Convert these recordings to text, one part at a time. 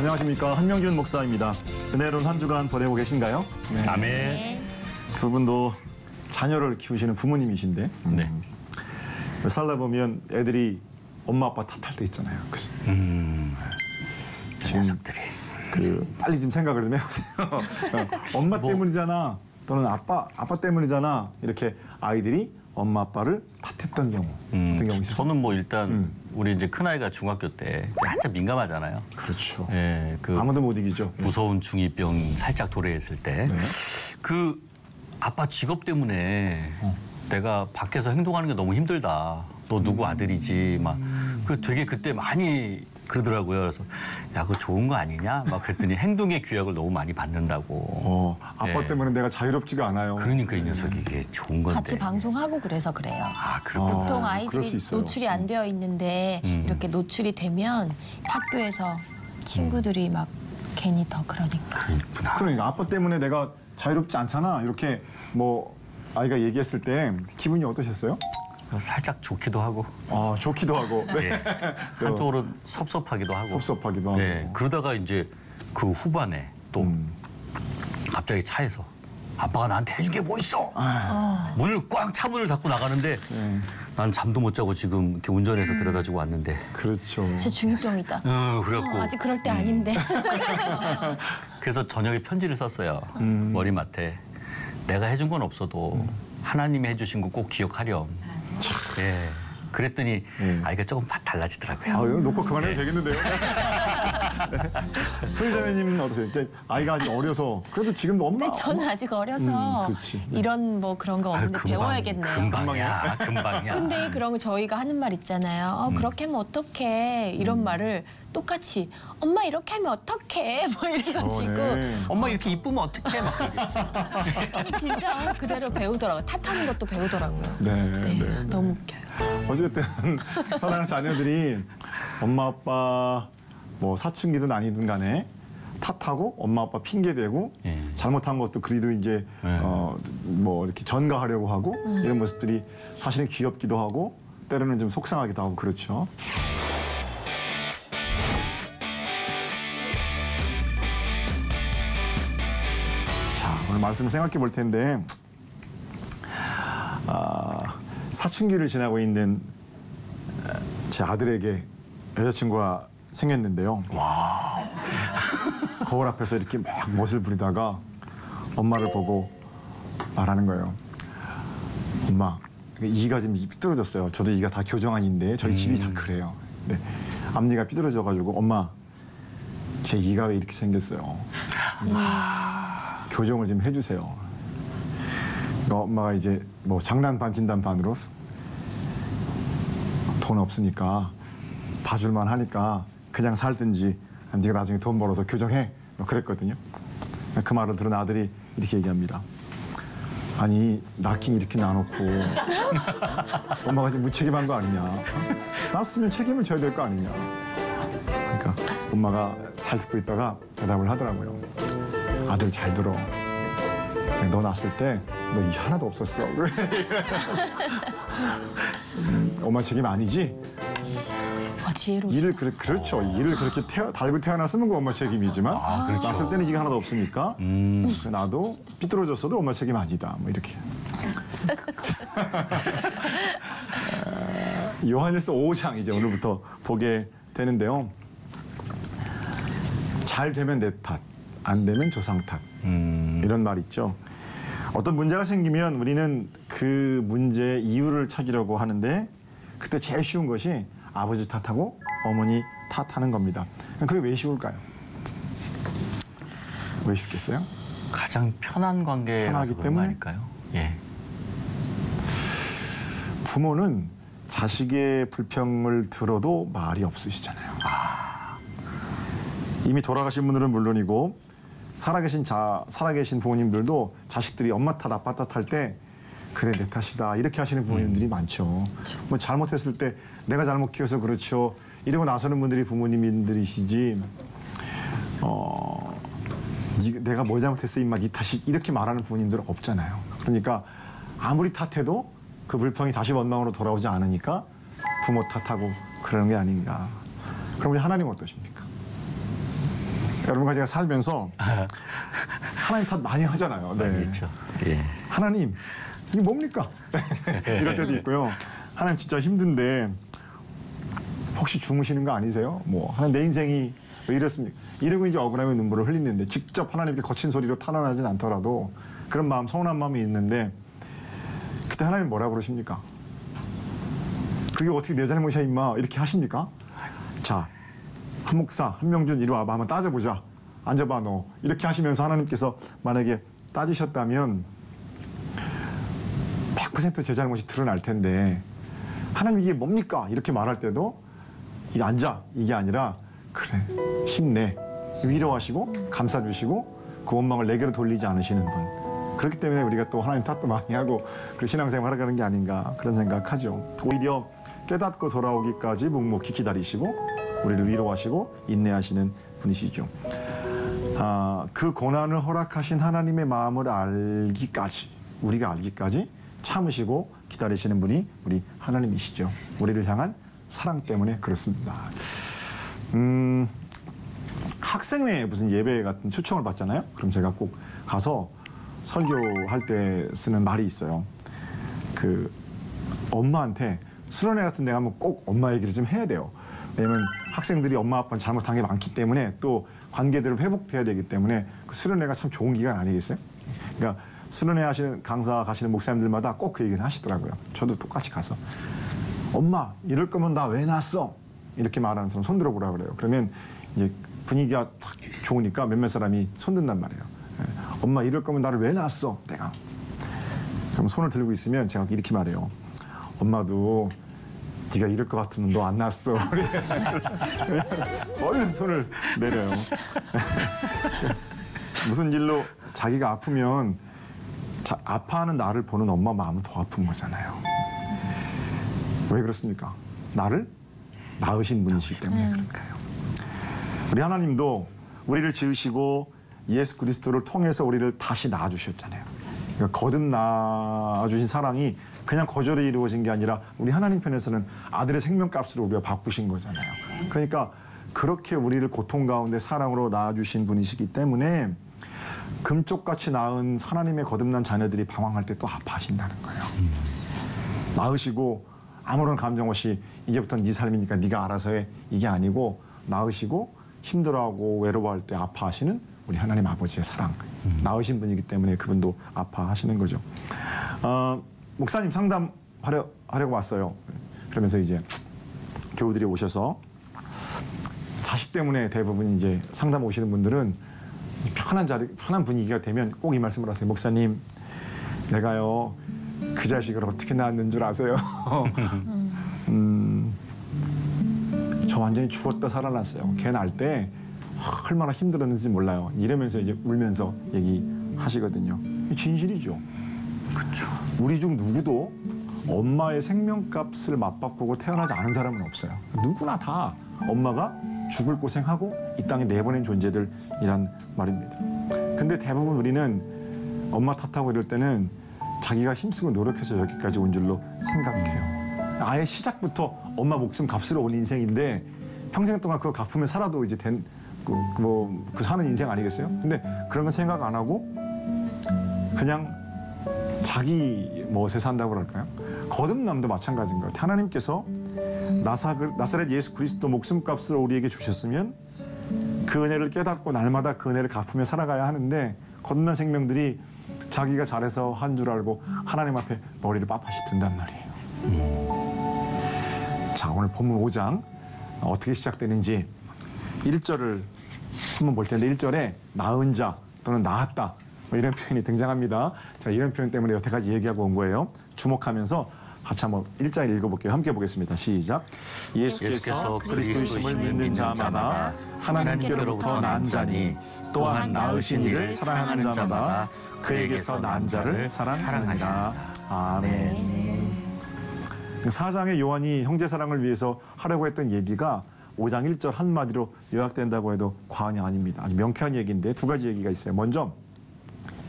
안녕하십니까. 한명균 목사입니다. 은혜로운 한 주간 보내고 계신가요? 네. 아멘. 두 분도 자녀를 키우시는 부모님이신데 네. 살다 보면 애들이 엄마 아빠 탓할 때 있잖아요. 그죠? 녀석들이. 빨리 좀 생각을 좀 해보세요. 엄마 때문이잖아. 또는 아빠 때문이잖아. 이렇게 아이들이 엄마 아빠를 탓했던 경우. 어떤 경우 있어요? 저는 뭐 일단 우리 이제 큰아이가 중학교 때 한참 민감하잖아요. 그렇죠. 예, 아무도 못 이기죠. 무서운 중2병 살짝 도래했을 때. 네. 그 아빠 직업 때문에 내가 밖에서 행동하는 게 너무 힘들다. 너 누구 아들이지? 막 그 되게 그때 많이 그러더라고요. 그래서 야, 그거 좋은 거 아니냐? 막 그랬더니 행동의 규약을 너무 많이 받는다고. 아빠 네. 때문에 내가 자유롭지가 않아요. 그러니까 이 녀석이 이게 좋은 건데. 같이 방송하고 그래서 그래요. 아, 그렇구나. 보통 그럴 아이들이 수 있어요. 노출이 안 되어 있는데 이렇게 노출이 되면 학교에서 친구들이 막 괜히 더 그러니까. 그러니까 아빠 때문에 내가 자유롭지 않잖아. 이렇게 뭐 아이가 얘기했을 때 기분이 어떠셨어요? 살짝 좋기도 하고. 좋기도 하고. 네. 네. 한쪽으로 섭섭하기도 하고. 섭섭하기도 하고. 네. 그러다가 이제 그 후반에 또 갑자기 차에서 아빠가 나한테 해준 게 뭐 있어? 문을 꽉 차문을 닫고 나가는데 난 잠도 못 자고 지금 이렇게 운전해서 데려다주고 왔는데. 그렇죠. 제 중2병이다. 그래갖고. 아직 그럴 때 아닌데. 그래서 저녁에 편지를 썼어요. 머리맡에. 내가 해준 건 없어도 하나님이 해주신 거 꼭 기억하렴. 예. 그랬더니 아이가 조금 달라지더라고요. 이거 놓고 그만해도 되겠는데요? 소유자매님은 어떠세요? 이제 아이가 아직 어려서 그래도 지금도 엄마. 근데 저는 아직 어려서 그렇지. 네. 이런 뭐 그런 거 없는데 배워야겠네요. 금방이야. 근데 그런 거 저희가 하는 말 있잖아요. 그렇게 하면 어떡해. 이런 말을 똑같이 엄마 이렇게 하면 어떡해. 뭐 이래가지고 네. 엄마 이렇게 이쁘면 어떡해? 막 그러겠지. 진짜 그대로 배우더라고요. 탓하는 것도 배우더라고요. 네. 너무 웃겨요. 어쨌든 사랑하는 자녀들이 엄마 아빠 뭐 사춘기든 아니든 간에 탓하고 엄마 아빠 핑계대고 잘못한 것도 그래도 이제 뭐 이렇게 전가하려고 하고 이런 모습들이 사실은 귀엽기도 하고 때로는 좀 속상하기도 하고 그렇죠. 자, 오늘 말씀을 생각해 볼 텐데 사춘기를 지나고 있는 제 아들에게 여자친구가 생겼는데요. 와. 거울 앞에서 이렇게 막 멋을 부리다가 엄마를 보고 말하는 거예요. 엄마, 이가 지금 삐뚤어졌어요. 저도 이가 다 교정안인데 저희 집이 다 그래요. 네. 앞니가 삐뚤어져가지고 엄마, 제 이가 왜 이렇게 생겼어요? 교정을 좀 해주세요. 그러니까 엄마가 이제 뭐 장난 반 진단 반으로 돈 없으니까 봐줄만 하니까 그냥 살든지 네가 나중에 돈 벌어서 교정해 뭐 그랬거든요. 그 말을 들은 아들이 이렇게 얘기합니다. 아니 낳긴 이렇게 낳아놓고 엄마가 지금 무책임한 거 아니냐. 낳았으면 책임을 져야 될 거 아니냐. 그러니까 엄마가 잘 듣고 있다가 대답을 하더라고요. 아들 잘 들어. 너 낳았을 때 너 이 하나도 없었어. 엄마 책임 아니지? 지혜로우시다. 일을 그렇죠. 일을 그렇게 달고 태어났으면 그 엄마 책임이지만 그렇죠. 낳았을 때는 이가 하나도 없으니까 나도 삐뚤어졌어도 엄마 책임 아니다. 뭐 이렇게. 요한일서 5장 이제 오늘부터 보게 되는데요. 잘 되면 내 탓, 안 되면 조상 탓. 이런 말 있죠. 어떤 문제가 생기면 우리는 그 문제의 이유를 찾으려고 하는데 그때 제일 쉬운 것이 아버지 탓하고 어머니 탓하는 겁니다. 그게 왜 쉬울까요? 왜 쉽겠어요? 가장 편한 관계라서 편하기 그런 거 때문에? 아닐까요? 예. 부모는 자식의 불평을 들어도 말이 없으시잖아요. 이미 돌아가신 분들은 물론이고 살아계신 부모님들도 자식들이 엄마 탓, 아빠 탓할 때 그래 내 탓이다 이렇게 하시는 부모님들이 많죠. 뭐 잘못했을 때 내가 잘못 키워서 그렇죠. 이러고 나서는 분들이 부모님들이시지. 내가 뭐 잘못했어 임마 네 탓이 이렇게 말하는 부모님들은 없잖아요. 그러니까 아무리 탓해도 그 불평이 다시 원망으로 돌아오지 않으니까 부모 탓하고 그러는 게 아닌가. 그럼 우리 하나님 어떠십니까? 여러분과 제가 살면서 하나님 탓 많이 하잖아요. 네. 그렇죠. 예. 하나님 이게 뭡니까? 이럴 때도 있고요. 하나님 진짜 힘든데 혹시 주무시는 거 아니세요? 뭐 하나님 내 인생이 왜 이렇습니까? 이러고 이제 억울함에 눈물을 흘리는데 직접 하나님께 거친 소리로 탄원하진 않더라도 그런 마음, 서운한 마음이 있는데 그때 하나님 뭐라 그러십니까? 그게 어떻게 내 잘못이야 임마 이렇게 하십니까? 자, 한 목사, 한명준 이리 와봐 한번 따져보자. 앉아봐 너. 이렇게 하시면서 하나님께서 만약에 따지셨다면 100% 제 잘못이 드러날 텐데 하나님 이게 뭡니까? 이렇게 말할 때도 이 앉아 이게 아니라 그래 힘내 위로하시고 감싸주시고 그 원망을 내게로 돌리지 않으시는 분. 그렇기 때문에 우리가 또 하나님 탓도 많이 하고 그 신앙생활 하는 게 아닌가 그런 생각하죠. 오히려 깨닫고 돌아오기까지 묵묵히 기다리시고 우리를 위로하시고 인내하시는 분이시죠. 그 고난을 허락하신 하나님의 마음을 알기까지 우리가 알기까지 참으시고 기다리시는 분이 우리 하나님이시죠. 우리를 향한 사랑 때문에 그렇습니다. 학생회 무슨 예배 같은 초청을 받잖아요. 그럼 제가 꼭 가서 설교할 때 쓰는 말이 있어요. 그 엄마한테 수련회 같은 데 가면 꼭 엄마 얘기를 좀 해야 돼요. 왜냐면 학생들이 엄마 아빠는 잘못한 게 많기 때문에 또 관계들을 회복해야 되기 때문에 그 수련회가 참 좋은 기간 아니겠어요? 그러니까 수련회 하시는 강사 가시는 목사님들마다 꼭 그 얘기를 하시더라고요. 저도 똑같이 가서 엄마 이럴 거면 나 왜 낳았어? 이렇게 말하는 사람 손 들어보라 그래요. 그러면 이제 분위기가 탁 좋으니까 몇몇 사람이 손 든단 말이에요. 엄마 이럴 거면 나를 왜 낳았어? 내가. 그럼 손을 들고 있으면 제가 이렇게 말해요. 엄마도 네가 이럴 것 같으면 너 안 낳았어. 얼른 손을 내려요. 무슨 일로 자기가 아프면 아파하는 나를 보는 엄마 마음은 더 아픈 거잖아요. 왜 그렇습니까? 나를 낳으신 분이시기 때문에 그러니까요. 우리 하나님도 우리를 지으시고 예수 그리스도를 통해서 우리를 다시 낳아주셨잖아요. 그러니까 거듭 낳아주신 사랑이 그냥 거절이 이루어진 게 아니라 우리 하나님 편에서는 아들의 생명값으로 우리가 바꾸신 거잖아요. 그러니까 그렇게 우리를 고통 가운데 사랑으로 낳아주신 분이시기 때문에 금쪽같이 낳은 하나님의 거듭난 자녀들이 방황할 때 또 아파하신다는 거예요. 낳으시고 아무런 감정 없이 이제부터는 네 삶이니까 네가 알아서 해 이게 아니고 낳으시고 힘들어하고 외로워할 때 아파하시는 우리 하나님 아버지의 사랑 낳으신 분이기 때문에 그분도 아파하시는 거죠. 목사님 상담하려고 왔어요. 그러면서 이제 교우들이 오셔서 자식 때문에 대부분 이제 상담 오시는 분들은 편한 자리, 편한 분위기가 되면 꼭 이 말씀을 하세요. 목사님, 내가요 그 자식을 어떻게 낳았는 줄 아세요? 저 완전히 죽었다 살아났어요. 걔 낳을 때 얼마나 힘들었는지 몰라요. 이러면서 이제 울면서 얘기하시거든요. 진실이죠. 그렇죠. 우리 중 누구도 엄마의 생명값을 맞바꾸고 태어나지 않은 사람은 없어요. 누구나 다 엄마가 죽을 고생하고 이 땅에 내보낸 존재들이란 말입니다. 근데 대부분 우리는 엄마 탓하고 이럴 때는 자기가 힘쓰고 노력해서 여기까지 온 줄로 생각해요. 아예 시작부터 엄마 목숨 값으로 온 인생인데 평생 동안 그거 갚으면 살아도 이제 그 사는 인생 아니겠어요? 근데 그런 건 생각 안 하고 그냥 자기 멋에 산다고 그럴까요? 거듭남도 마찬가지인 것 같아요. 하나님께서 나사렛 예수 그리스도 목숨값을 우리에게 주셨으면 그 은혜를 깨닫고 날마다 그 은혜를 갚으며 살아가야 하는데 거듭난 생명들이 자기가 잘해서 한 줄 알고 하나님 앞에 머리를 빳빳이 든단 말이에요. 자, 오늘 본문 5장 어떻게 시작되는지 1절을 한번 볼 텐데 1절에 낳은 자 또는 낳았다 뭐 이런 표현이 등장합니다. 자, 이런 표현 때문에 여태까지 얘기하고 온 거예요. 주목하면서 같이 한번 1장 읽어볼게요. 함께 보겠습니다. 시작. 예수께서 그리스도이심을 믿는 자마다 하나님께로부터 난 자니 또한 낳으신 이를 사랑하는 자마다 그에게서 난 자를 사랑하니라. 아멘. 4장의 요한이 형제 사랑을 위해서 하려고 했던 얘기가 5장 1절 한마디로 요약된다고 해도 과언이 아닙니다. 아주 명쾌한 얘기인데 두 가지 얘기가 있어요. 먼저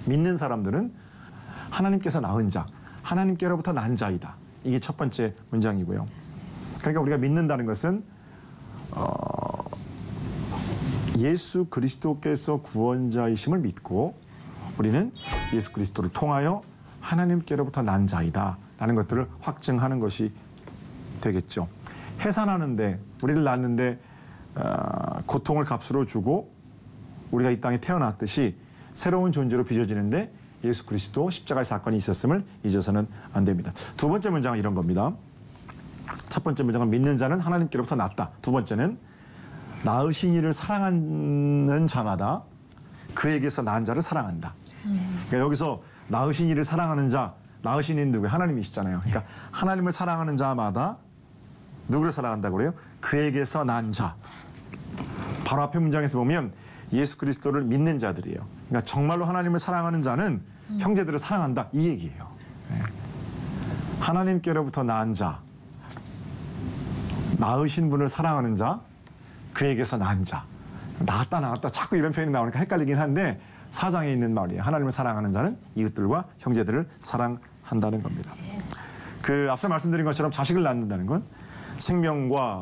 믿는 사람들은 하나님께서 낳은 자, 하나님께로부터 난 자이다. 이게 첫 번째 문장이고요. 그러니까 우리가 믿는다는 것은 예수 그리스도께서 구원자이심을 믿고 우리는 예수 그리스도를 통하여 하나님께로부터 난 자이다 라는 것들을 확증하는 것이 되겠죠. 해산하는데 우리를 낳는데 고통을 값으로 주고 우리가 이 땅에 태어났듯이 새로운 존재로 빚어지는데 예수 그리스도 십자가의 사건이 있었음을 잊어서는 안 됩니다. 두 번째 문장은 이런 겁니다. 첫 번째 문장은 믿는 자는 하나님께로부터 났다. 두 번째는 낳으신 이를 사랑하는 자마다 그에게서 난 자를 사랑한다. 그러니까 여기서 낳으신 이를 사랑하는 자, 낳으신 이는 누구예요? 하나님이시잖아요. 그러니까 하나님을 사랑하는 자마다 누구를 사랑한다고 그래요? 그에게서 난 자. 바로 앞에 문장에서 보면 예수 그리스도를 믿는 자들이에요. 그러니까 정말로 하나님을 사랑하는 자는 형제들을 사랑한다 이 얘기예요. 네. 하나님께로부터 난 자, 낳으신 분을 사랑하는 자, 그에게서 난 자. 낳았다 자꾸 이런 표현이 나오니까 헷갈리긴 한데 사장에 있는 말이에요. 하나님을 사랑하는 자는 이웃들과 형제들을 사랑한다는 겁니다. 그 앞서 말씀드린 것처럼 자식을 낳는다는 건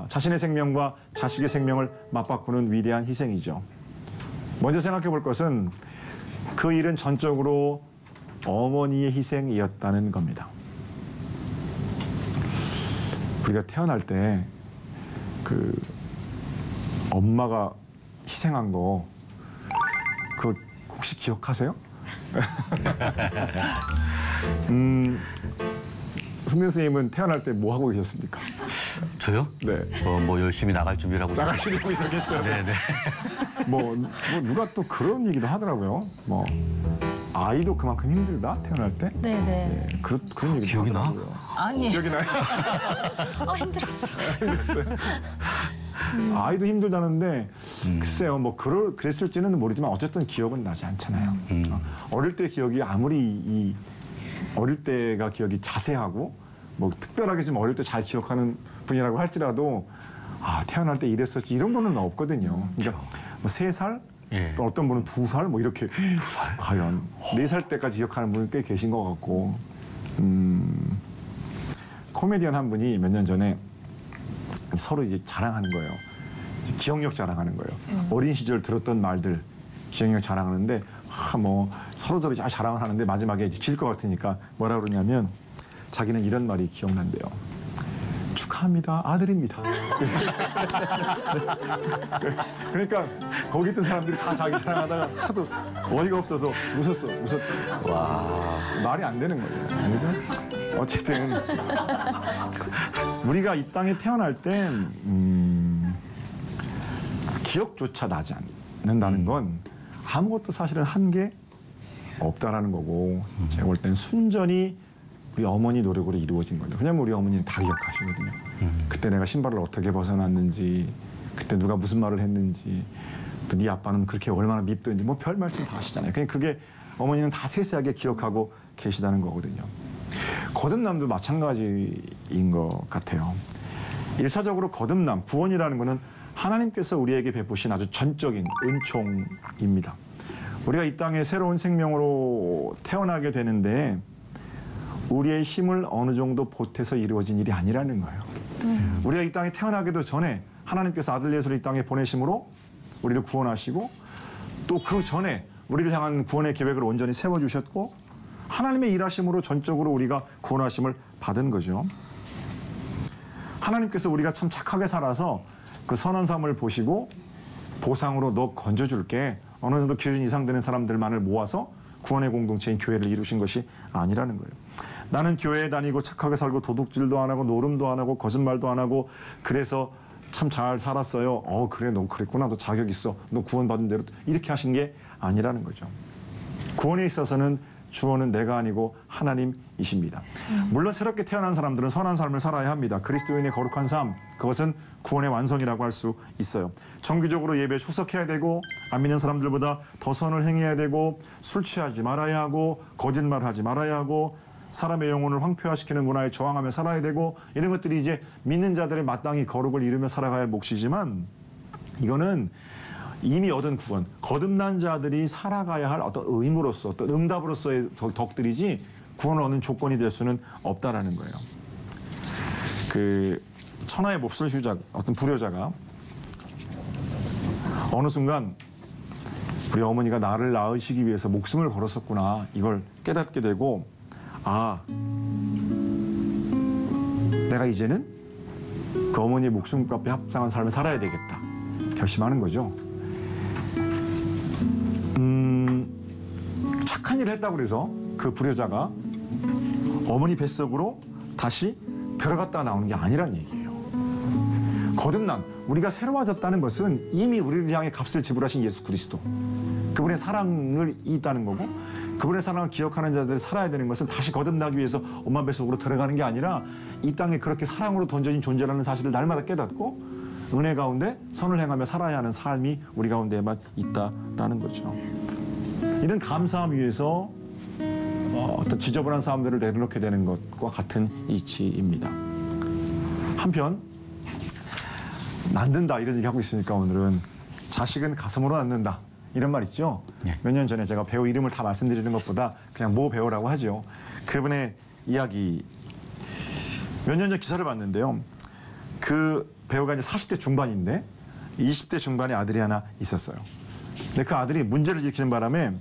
자신의 생명과 자식의 생명을 맞바꾸는 위대한 희생이죠. 먼저 생각해 볼 것은 그 일은 전적으로 어머니의 희생이었다는 겁니다. 우리가 태어날 때 그 엄마가 희생한 거 그거 혹시 기억하세요? 승대 선생님은 태어날 때 뭐 하고 계셨습니까? 저요? 네. 뭐 열심히 나갈 준비를 하고 있어요. 나갈 준비하고 있었겠죠. 네네. 뭐 누가 또 그런 얘기도 하더라고요. 뭐 아이도 그만큼 힘들다 태어날 때. 네네. 네, 그런 얘기도 기억이 나? 하더라고요. 아니. 기억이 나요? 힘들었어. 힘들었어요. 아이도 힘들다는데 글쎄요, 뭐 그랬을지는 모르지만 어쨌든 기억은 나지 않잖아요. 어릴 때 기억이 아무리 어릴 때가 기억이 자세하고 뭐 특별하게 좀 어릴 때 잘 기억하는 분이라고 할지라도 태어날 때 이랬었지 이런 거는 없거든요. 그러니까 뭐 3살, 예. 또 어떤 분은 2살 뭐 이렇게 과연 4살 때까지 기억하는 분은 꽤 계신 것 같고 코미디언 한 분이 몇 년 전에 서로 이제 자랑하는 거예요. 기억력 자랑하는 거예요. 어린 시절 들었던 말들 기억력 자랑하는데 뭐 서로서로 자랑을 하는데 마지막에 질 것 같으니까 뭐라 그러냐면 자기는 이런 말이 기억난대요. 축하합니다. 아들입니다. 그러니까 거기 있던 사람들이 다 자기 자랑하다가 하도 어이가 없어서 웃었대요. 와. 말이 안 되는 거예요. 그죠? 어쨌든 우리가 이 땅에 태어날 때 기억조차 나지 않는다는 건 아무것도 사실은 한 게 없다라는 거고 제가 볼 땐 순전히 우리 어머니 노력으로 이루어진 거죠. 왜냐면 우리 어머니는 다 기억하시거든요. 그때 내가 신발을 어떻게 벗어났는지, 그때 누가 무슨 말을 했는지, 또 네 아빠는 그렇게 얼마나 밉던지 뭐 별 말씀 다 하시잖아요. 그냥 그게 어머니는 다 세세하게 기억하고 계시다는 거거든요. 거듭남도 마찬가지인 것 같아요. 일차적으로 거듭남, 구원이라는 거는 하나님께서 우리에게 베푸신 아주 전적인 은총입니다. 우리가 이 땅에 새로운 생명으로 태어나게 되는데 우리의 힘을 어느 정도 보태서 이루어진 일이 아니라는 거예요. 우리가 이 땅에 태어나기도 전에 하나님께서 아들 예수를 이 땅에 보내심으로 우리를 구원하시고 또 그 전에 우리를 향한 구원의 계획을 온전히 세워주셨고 하나님의 일하심으로 전적으로 우리가 구원하심을 받은 거죠. 하나님께서 우리가 참 착하게 살아서 그 선한 삶을 보시고 보상으로 너 건져줄게 어느 정도 기준 이상 되는 사람들만을 모아서 구원의 공동체인 교회를 이루신 것이 아니라는 거예요. 나는 교회에 다니고 착하게 살고 도둑질도 안 하고 노름도 안 하고 거짓말도 안 하고 그래서 참 잘 살았어요. 그래 너 그랬구나. 너 자격 있어. 너 구원받은 대로 이렇게 하신 게 아니라는 거죠. 구원에 있어서는 주어는 내가 아니고 하나님이십니다. 물론 새롭게 태어난 사람들은 선한 삶을 살아야 합니다. 그리스도인의 거룩한 삶, 그것은 구원의 완성이라고 할 수 있어요. 정기적으로 예배에 출석해야 되고 안 믿는 사람들보다 더 선을 행해야 되고 술 취하지 말아야 하고 거짓말하지 말아야 하고 사람의 영혼을 황폐화시키는 문화에 저항하며 살아야 되고 이런 것들이 이제 믿는 자들의 마땅히 거룩을 이루며 살아가야 할 몫이지만 이거는 이미 얻은 구원, 거듭난 자들이 살아가야 할 어떤 의무로서 어떤 응답으로서의 덕들이지 구원을 얻는 조건이 될 수는 없다라는 거예요. 그 천하의 몹쓸 휴자 어떤 불효자가 어느 순간 우리 어머니가 나를 낳으시기 위해서 목숨을 걸었었구나 이걸 깨닫게 되고 내가 이제는 그 어머니의 목숨값에 합당한 삶을 살아야 되겠다 결심하는 거죠. 착한 일을 했다고 그래서 그 불효자가 어머니 뱃속으로 다시 들어갔다 나오는 게 아니라는 얘기예요. 거듭난 우리가 새로워졌다는 것은 이미 우리를 향해 값을 지불하신 예수 그리스도 그분의 사랑을 있다는 거고 그분의 사랑을 기억하는 자들이 살아야 되는 것은 다시 거듭나기 위해서 엄마 뱃속으로 들어가는 게 아니라 이 땅에 그렇게 사랑으로 던져진 존재라는 사실을 날마다 깨닫고 은혜 가운데 선을 행하며 살아야 하는 삶이 우리 가운데에만 있다라는 거죠. 이런 감사함 위에서 어떤 지저분한 사람들을 내려놓게 되는 것과 같은 이치입니다. 한편 낳는다 이런 얘기 하고 있으니까 오늘은 자식은 가슴으로 낳는다 이런 말 있죠. 네. 몇 년 전에 제가 배우 이름을 다 말씀드리는 것보다 그냥 모 배우라고 하죠. 그분의 이야기 몇 년 전 기사를 봤는데요. 그 배우가 이제 40대 중반인데 20대 중반에 아들이 하나 있었어요. 근데 그 아들이 문제를 일으키는 바람에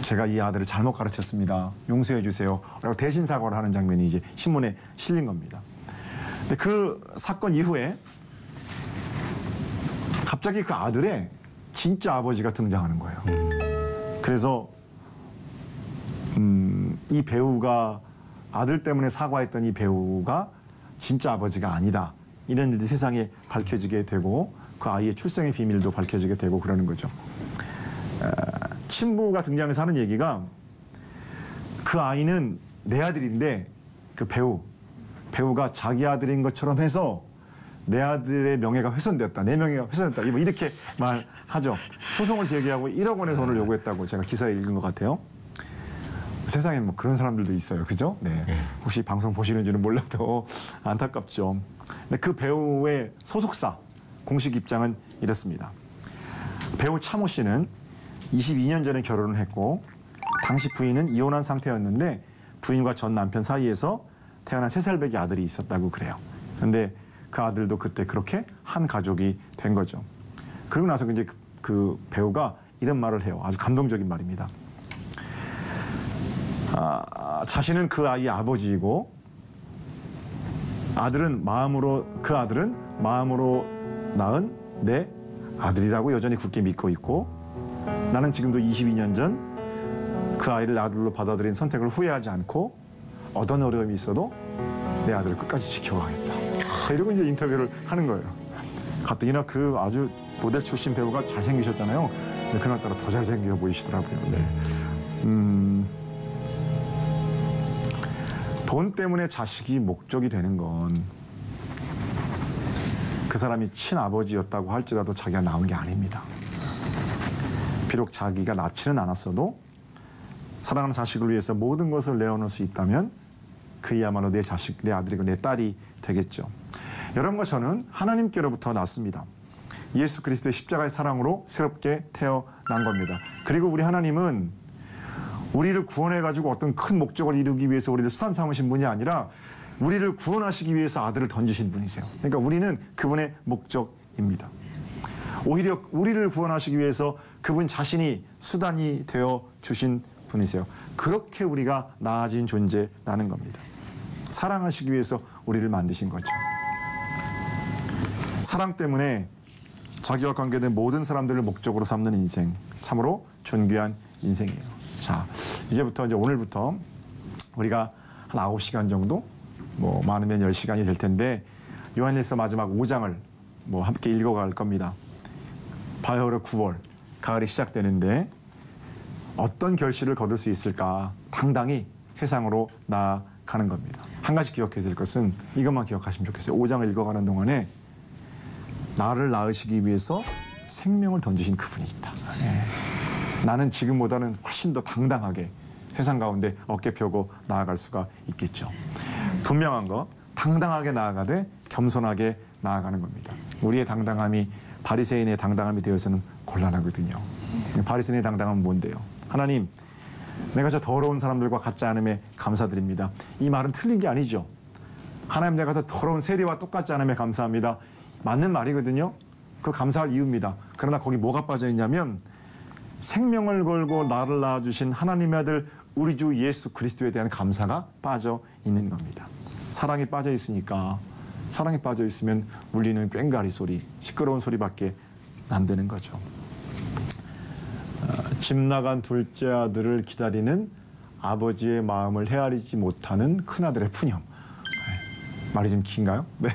제가 이 아들을 잘못 가르쳤습니다. 용서해 주세요. 라고 대신 사과를 하는 장면이 이제 신문에 실린 겁니다. 근데 그 사건 이후에 갑자기 그 아들의 진짜 아버지가 등장하는 거예요. 그래서 이 배우가 아들 때문에 사과했던 이 배우가 진짜 아버지가 아니다. 이런 일들이 세상에 밝혀지게 되고 그 아이의 출생의 비밀도 밝혀지게 되고 그러는 거죠. 친부가 등장해서 하는 얘기가 그 아이는 내 아들인데 그 배우가 자기 아들인 것처럼 해서 내 아들의 명예가 훼손됐다. 내 명예가 훼손됐다. 이렇게 말하죠. 소송을 제기하고 1억 원의 돈을 요구했다고 제가 기사에 읽은 것 같아요. 세상에 뭐 그런 사람들도 있어요. 그죠? 네. 혹시 방송 보시는지는 몰라도 안타깝죠. 근데 그 배우의 소속사 공식 입장은 이렇습니다. 배우 차모 씨는 22년 전에 결혼을 했고 당시 부인은 이혼한 상태였는데 부인과 전 남편 사이에서 태어난 3살배기 아들이 있었다고 그래요. 그런데 그 아들도 그때 그렇게 한 가족이 된 거죠. 그러고 나서 이제 그 배우가 이런 말을 해요. 아주 감동적인 말입니다. 자신은 그 아이의 아버지이고 그 아들은 마음으로 낳은 내 아들이라고 여전히 굳게 믿고 있고 나는 지금도 22년 전 그 아이를 아들로 받아들인 선택을 후회하지 않고 어떤 어려움이 있어도 내 아들을 끝까지 지켜가겠다. 이러고 이제 인터뷰를 하는 거예요. 가뜩이나 그 아주 모델 출신 배우가 잘생기셨잖아요. 근데 그날따라 더 잘생겨 보이시더라고요. 네. 돈 때문에 자식이 목적이 되는 건 그 사람이 친아버지였다고 할지라도 자기가 낳은 게 아닙니다. 비록 자기가 낳지는 않았어도 사랑하는 자식을 위해서 모든 것을 내어놓을 수 있다면 그야말로 내 자식, 내 아들이고 내 딸이 되겠죠. 여러분과 저는 하나님께로부터 났습니다. 예수 그리스도의 십자가의 사랑으로 새롭게 태어난 겁니다. 그리고 우리 하나님은 우리를 구원해가지고 어떤 큰 목적을 이루기 위해서 우리를 수단 삼으신 분이 아니라 우리를 구원하시기 위해서 아들을 던지신 분이세요. 그러니까 우리는 그분의 목적입니다. 오히려 우리를 구원하시기 위해서 그분 자신이 수단이 되어 주신 분이세요. 그렇게 우리가 나아진 존재라는 겁니다. 사랑하시기 위해서 우리를 만드신 거죠. 사랑 때문에 자기와 관계된 모든 사람들을 목적으로 삼는 인생, 참으로 존귀한 인생이에요. 자, 이제부터 이제 오늘부터 우리가 한 9시간 정도, 뭐 많으면 10시간이 될 텐데 요한일서 마지막 5장을 뭐 함께 읽어갈 겁니다. 바야흐로 9월, 가을이 시작되는데 어떤 결실을 거둘 수 있을까? 당당히 세상으로 나아가는 겁니다. 한 가지 기억해야 될 것은 이것만 기억하시면 좋겠어요. 5장을 읽어가는 동안에 나를 낳으시기 위해서 생명을 던지신 그분이 있다. 네. 나는 지금보다는 훨씬 더 당당하게 세상 가운데 어깨 펴고 나아갈 수가 있겠죠. 분명한 거, 당당하게 나아가되 겸손하게 나아가는 겁니다. 우리의 당당함이 바리새인의 당당함이 되어서는 곤란하거든요. 바리새인의 당당함은 뭔데요? 하나님, 내가 저 더러운 사람들과 같지 않음에 감사드립니다. 이 말은 틀린 게 아니죠. 하나님, 내가 더 더러운 세리와 똑같지 않음에 감사합니다. 맞는 말이거든요. 그 감사할 이유입니다. 그러나 거기 뭐가 빠져 있냐면 생명을 걸고 나를 낳아주신 하나님의 아들 우리 주 예수 그리스도에 대한 감사가 빠져 있는 겁니다. 사랑이 빠져 있으니까 사랑이 빠져 있으면 울리는 꽹과리 소리, 시끄러운 소리밖에 안 되는 거죠. 집 나간 둘째 아들을 기다리는 아버지의 마음을 헤아리지 못하는 큰아들의 푸념. 말이 좀 긴가요? 네.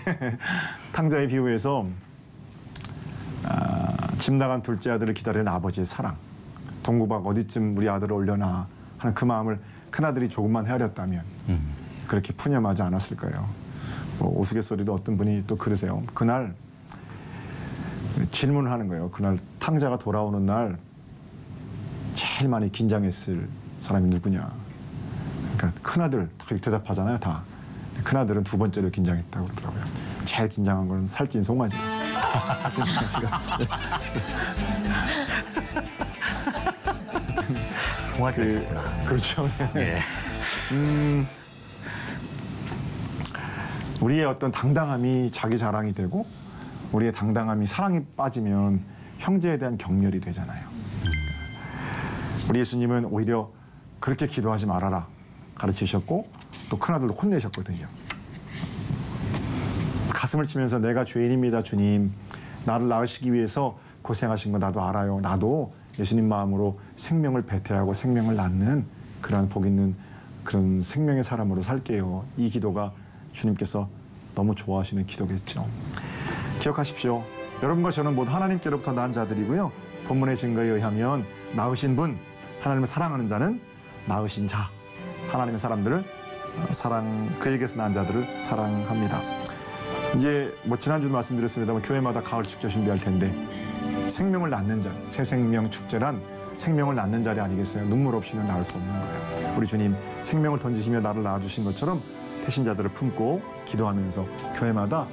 탕자의 비유에서 집 나간 둘째 아들을 기다리는 아버지의 사랑. 동구박 어디쯤 우리 아들을 올려놔 하는 그 마음을 큰아들이 조금만 헤아렸다면 그렇게 푸념하지 않았을 거예요. 뭐 우스갯소리로 어떤 분이 또 그러세요. 그날 질문을 하는 거예요. 그날 탕자가 돌아오는 날 제일 많이 긴장했을 사람이 누구냐. 그러니까 큰아들 그렇게 대답하잖아요. 다. 큰아들은 두 번째로 긴장했다고 그러더라고요. 제일 긴장한 거는 살찐 송아지. 살찐 송아지가. 송아지가 있었구나. 그렇죠. 예. 우리의 어떤 당당함이 자기 자랑이 되고 우리의 당당함이 사랑이 빠지면 형제에 대한 경멸이 되잖아요. 우리 예수님은 오히려 그렇게 기도하지 말아라 가르치셨고 또 큰아들도 혼내셨거든요. 가슴을 치면서 내가 죄인입니다 주님. 나를 낳으시기 위해서 고생하신 거 나도 알아요. 나도 예수님 마음으로 생명을 배태하고 생명을 낳는 그런 복 있는 그런 생명의 사람으로 살게요. 이 기도가 주님께서 너무 좋아하시는 기도겠죠. 기억하십시오. 여러분과 저는 모두 하나님께로부터 난 자들이고요. 본문의 증거에 의하면 낳으신 분, 하나님을 사랑하는 자는 낳으신 자, 하나님의 사람들을 그에게서 난 자들을 사랑합니다. 이제 뭐 지난주도 말씀드렸습니다만 교회마다 가을 축제 준비할 텐데 생명을 낳는 자리, 새 생명 축제란 생명을 낳는 자리 아니겠어요? 눈물 없이는 낳을 수 없는 거예요. 우리 주님 생명을 던지시며 나를 낳아주신 것처럼 태신자들을 품고 기도하면서 교회마다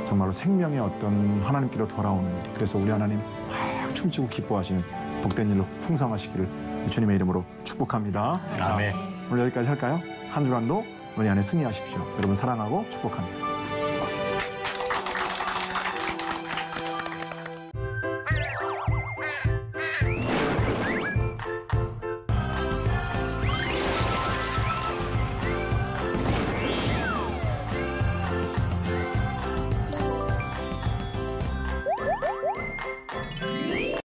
정말로 생명의 어떤 하나님께로 돌아오는 일. 그래서 우리 하나님 확 춤추고 기뻐하시는 복된 일로 풍성하시기를 주님의 이름으로 축복합니다. 아멘. 오늘 여기까지 할까요? 한 주간도 은혜 안에 승리하십시오. 여러분 사랑하고 축복합니다.